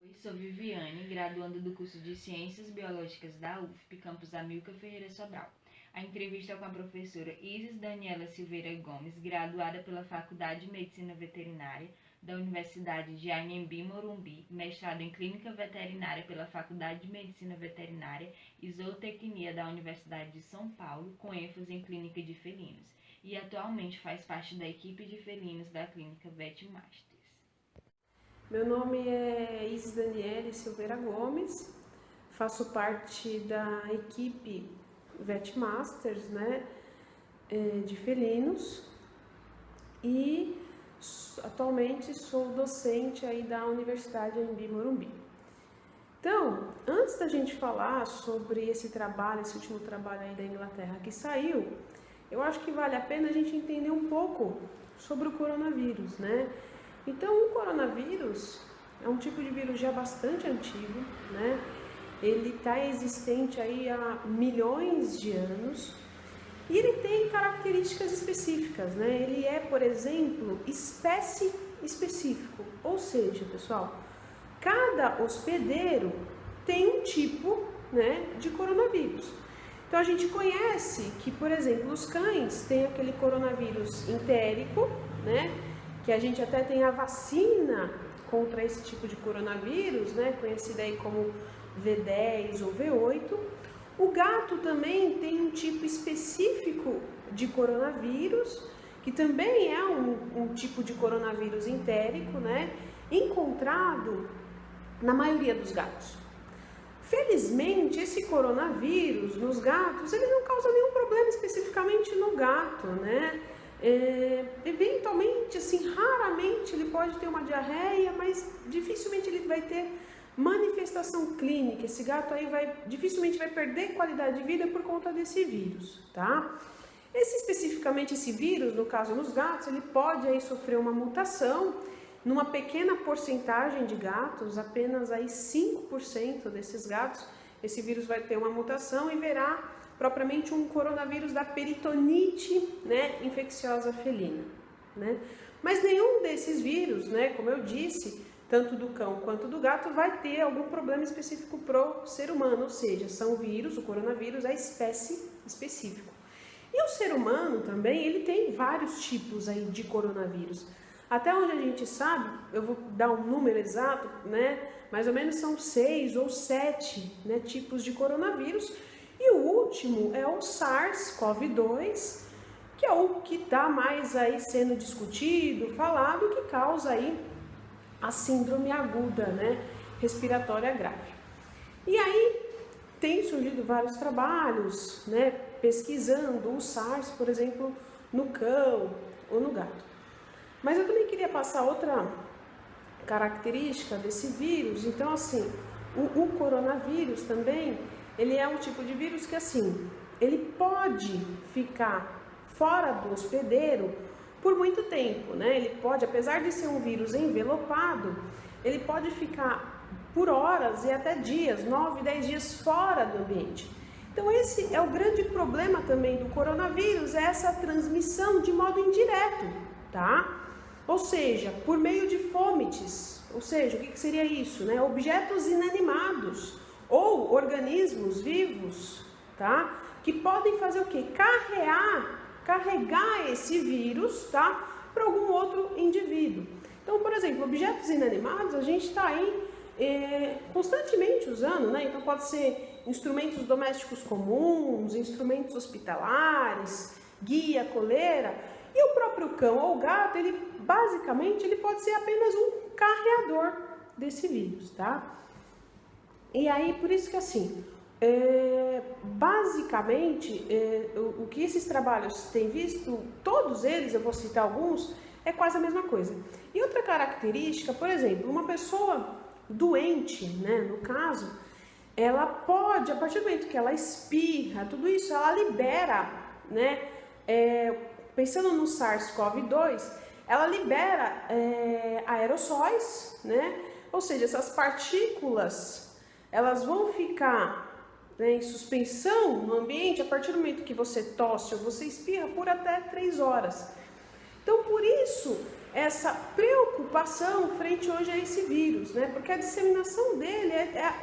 Oi, sou Viviane, graduanda do curso de Ciências Biológicas da UFP, campus Amilcar Ferreira Sobral. A entrevista é com a professora Isis Daniela Silveira Gomes, graduada pela Faculdade de Medicina Veterinária da Universidade de Anhembi Morumbi, mestrado em Clínica Veterinária pela Faculdade de Medicina Veterinária e Zootecnia da Universidade de São Paulo, com ênfase em Clínica de Felinos, e atualmente faz parte da equipe de felinos da Clínica VetMasters. Meu nome é Isis Daniela Silveira Gomes, faço parte da equipe VetMasters, de felinos, e atualmente sou docente aí da Universidade Anhembi Morumbi. Então, antes da gente falar sobre esse trabalho, esse último trabalho aí da Inglaterra que saiu, eu acho que vale a pena a gente entender um pouco sobre o coronavírus, né? Então, o coronavírus é um tipo de vírus já bastante antigo, né? Ele está existente aí há milhões de anos e ele tem características específicas, né? Ele é, por exemplo, espécie específico, ou seja, pessoal, cada hospedeiro tem um tipo, de coronavírus. Então, a gente conhece que, por exemplo, os cães têm aquele coronavírus entérico, que a gente até tem a vacina contra esse tipo de coronavírus, conhecida aí como V10 ou V8. O gato também tem um tipo específico de coronavírus, que também é um tipo de coronavírus entérico, encontrado na maioria dos gatos. Felizmente, esse coronavírus nos gatos, ele não causa nenhum problema especificamente no gato, eventualmente, assim, raramente ele pode ter uma diarreia, mas dificilmente ele vai ter manifestação clínica. Esse gato aí dificilmente vai perder qualidade de vida por conta desse vírus, tá? Especificamente esse vírus, no caso nos gatos, ele pode aí sofrer uma mutação. Numa pequena porcentagem de gatos, apenas aí 5% desses gatos, esse vírus vai ter uma mutação e verá propriamente um coronavírus da peritonite, infecciosa felina, Mas nenhum desses vírus, como eu disse, tanto do cão quanto do gato, vai ter algum problema específico pro ser humano, ou seja, são vírus, o coronavírus é espécie específico. E o ser humano também, ele tem vários tipos aí de coronavírus. Até onde a gente sabe, eu vou dar um número exato, mais ou menos são 6 ou 7, tipos de coronavírus. E o último é o SARS-CoV-2, que é o que está mais aí sendo discutido, falado, que causa aí a síndrome aguda, respiratória grave. E aí tem surgido vários trabalhos, pesquisando o SARS, por exemplo, no cão ou no gato. Mas eu também queria passar outra característica desse vírus. Então, assim, o coronavírus também, ele é um tipo de vírus que, assim, ele pode ficar fora do hospedeiro por muito tempo, Ele pode, apesar de ser um vírus envelopado, ele pode ficar por horas e até dias, 9, 10 dias fora do ambiente. Então, esse é o grande problema também do coronavírus, é essa transmissão de modo indireto, tá? Ou seja, por meio de fômites. Ou seja, o que seria isso, Objetos inanimados ou organismos vivos, tá? Que podem fazer o quê? Carregar esse vírus, tá? Para algum outro indivíduo. Então, por exemplo, objetos inanimados a gente está aí constantemente usando, Então pode ser instrumentos domésticos comuns, instrumentos hospitalares, guia, coleira. E o próprio cão ou gato, basicamente pode ser apenas um carreador desse vírus, tá? E aí, por isso que assim, basicamente, o que esses trabalhos têm visto, todos eles, eu vou citar alguns, é quase a mesma coisa. E outra característica, por exemplo, uma pessoa doente, no caso, ela pode, a partir do momento que ela espirra, tudo isso, ela libera, pensando no SARS-CoV-2, ela libera aerossóis, Ou seja, essas partículas, elas vão ficar em suspensão no ambiente a partir do momento que você tosse ou você espirra por até 3 horas. Então, por isso, essa preocupação frente hoje a esse vírus, né? Porque a disseminação dele,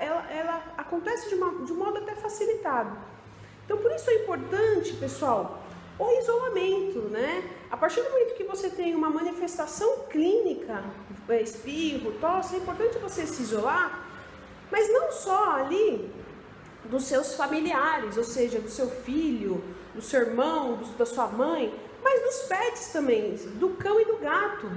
ela acontece de um modo até facilitado. Então, por isso é importante, pessoal, o isolamento, né? A partir do momento que você tem uma manifestação clínica, espirro, tosse, é importante você se isolar, mas não só ali dos seus familiares, ou seja, do seu filho, do seu irmão, da sua mãe, mas dos pets também, do cão e do gato.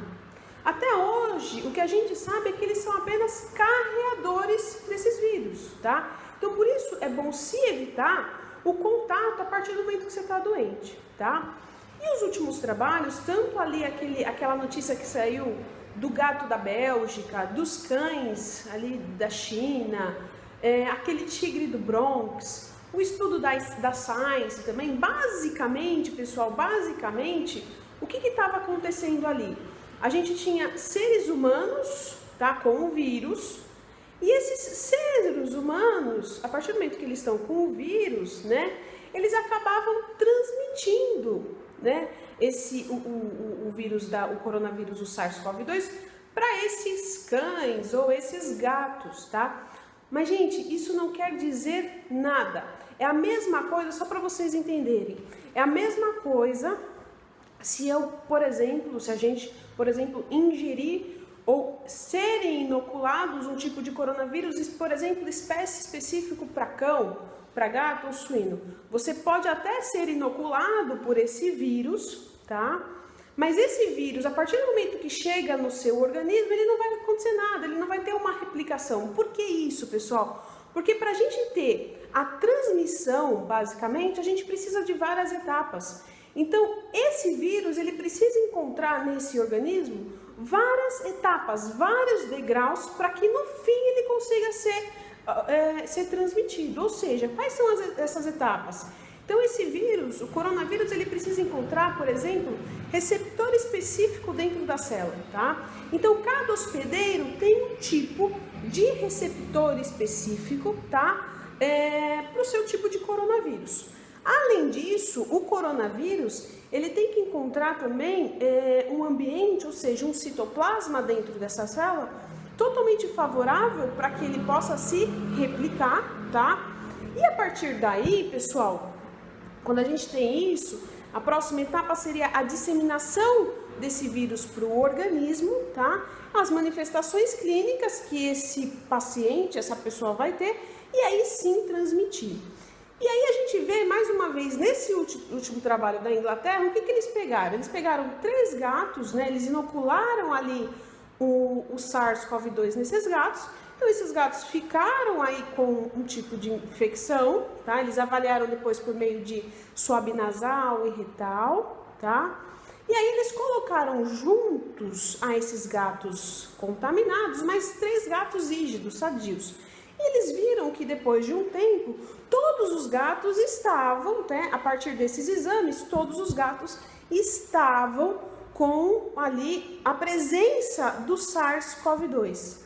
Até hoje, o que a gente sabe é que eles são apenas carreadores desses vírus, tá? Então, por isso é bom se evitar o contato a partir do momento que você está doente, tá? E os últimos trabalhos, tanto ali aquela notícia que saiu do gato da Bélgica, dos cães ali da China, aquele tigre do Bronx, o estudo da Science também, basicamente, pessoal, o que estava acontecendo ali? A gente tinha seres humanos, tá, com o vírus, e esses seres humanos, a partir do momento que eles estão com o vírus, né, eles acabavam transmitindo, né, o vírus, o coronavírus, o SARS-CoV-2, para esses cães ou esses gatos, tá? Mas, gente, isso não quer dizer nada. É a mesma coisa, só para vocês entenderem, é a mesma coisa se a gente, por exemplo, ingerir ou serem inoculados um tipo de coronavírus, por exemplo, espécie específico para cão, para gato ou suíno. Você pode até ser inoculado por esse vírus, tá? Mas esse vírus, a partir do momento que chega no seu organismo, ele não vai acontecer nada, ele não vai ter uma replicação. Por que isso, pessoal? Porque para a gente ter a transmissão, basicamente, a gente precisa de várias etapas. Então, esse vírus, ele precisa encontrar nesse organismo várias etapas, vários degraus, para que no fim ele consiga ser transmitido. Ou seja, quais são essas etapas? Então, esse vírus, o coronavírus, ele precisa encontrar, por exemplo, receptor específico dentro da célula, tá? Então, cada hospedeiro tem um tipo de receptor específico, tá? Para o seu tipo de coronavírus. Além disso, o coronavírus, ele tem que encontrar também um ambiente, ou seja, um citoplasma dentro dessa célula, totalmente favorável para que ele possa se replicar, tá? E a partir daí, pessoal, quando a gente tem isso, a próxima etapa seria a disseminação desse vírus para o organismo, tá? As manifestações clínicas que esse paciente, essa pessoa vai ter, e aí sim transmitir. E aí a gente vê mais uma vez nesse último trabalho da Inglaterra, o que eles pegaram? Eles pegaram 3 gatos, né? Eles inocularam ali o SARS-CoV-2 nesses gatos. Então esses gatos ficaram aí com um tipo de infecção, tá? Eles avaliaram depois por meio de swab nasal e retal, tá? E aí eles colocaram juntos a esses gatos contaminados, mais 3 gatos rígidos, sadios. E eles viram que depois de um tempo, todos os gatos estavam, né, a partir desses exames, todos os gatos estavam com ali a presença do SARS-CoV-2.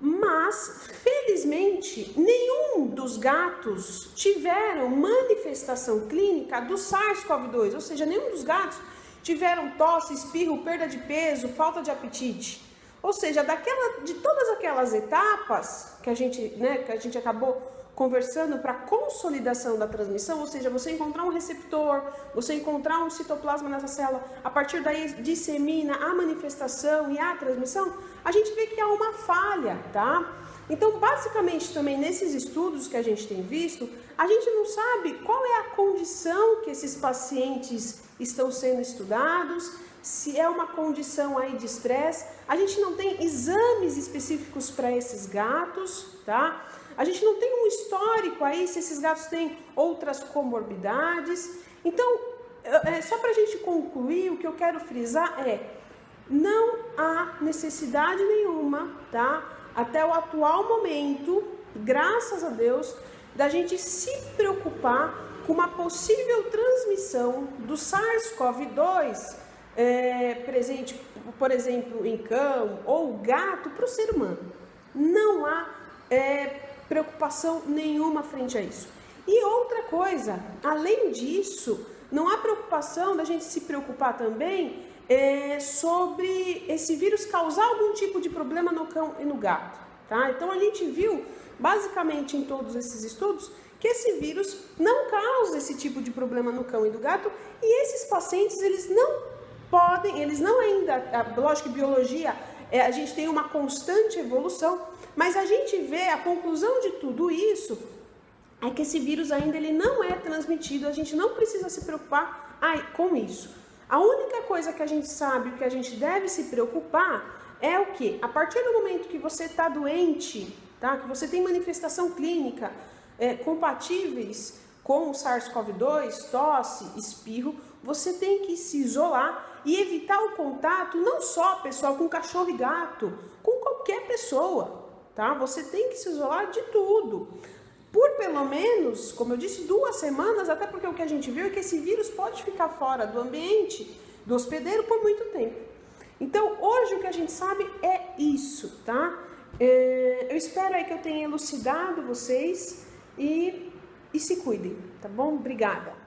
Mas, felizmente, nenhum dos gatos tiveram manifestação clínica do SARS-CoV-2, ou seja, nenhum dos gatos tiveram tosse, espirro, perda de peso, falta de apetite. Ou seja, de todas aquelas etapas que a gente acabou conversando para consolidação da transmissão, ou seja, você encontrar um receptor, você encontrar um citoplasma nessa célula, a partir daí dissemina a manifestação e a transmissão, a gente vê que há uma falha, tá? Então, basicamente, também nesses estudos que a gente tem visto, a gente não sabe qual é a condição que esses pacientes estão sendo estudados, se é uma condição aí de estresse. A gente não tem exames específicos para esses gatos, tá? A gente não tem um histórico aí se esses gatos têm outras comorbidades. Então, só para a gente concluir, o que eu quero frisar não há necessidade nenhuma, tá? Até o atual momento, graças a Deus, da gente se preocupar com uma possível transmissão do SARS-CoV-2 presente, por exemplo, em cão ou gato para o ser humano. Não há preocupação nenhuma frente a isso. E outra coisa, além disso, não há preocupação da gente se preocupar também sobre esse vírus causar algum tipo de problema no cão e no gato, tá? Então a gente viu, basicamente em todos esses estudos, que esse vírus não causa esse tipo de problema no cão e no gato, e esses pacientes, eles não ainda, lógico que biologia, a gente tem uma constante evolução, mas a gente vê a conclusão de tudo isso é que esse vírus ainda ele não é transmitido, a gente não precisa se preocupar com isso. A única coisa que a gente sabe, o que a gente deve se preocupar é o que? A partir do momento que você está doente, tá? Que você tem manifestação clínica compatíveis com o SARS-CoV-2, tosse, espirro, você tem que se isolar e evitar o contato, não só, pessoal, com cachorro e gato, com qualquer pessoa, tá? Você tem que se isolar de tudo. Por pelo menos, como eu disse, 2 semanas, até porque o que a gente viu é que esse vírus pode ficar fora do ambiente do hospedeiro por muito tempo. Então, hoje o que a gente sabe é isso, tá? Eu espero aí que eu tenha elucidado vocês e se cuidem, tá bom? Obrigada!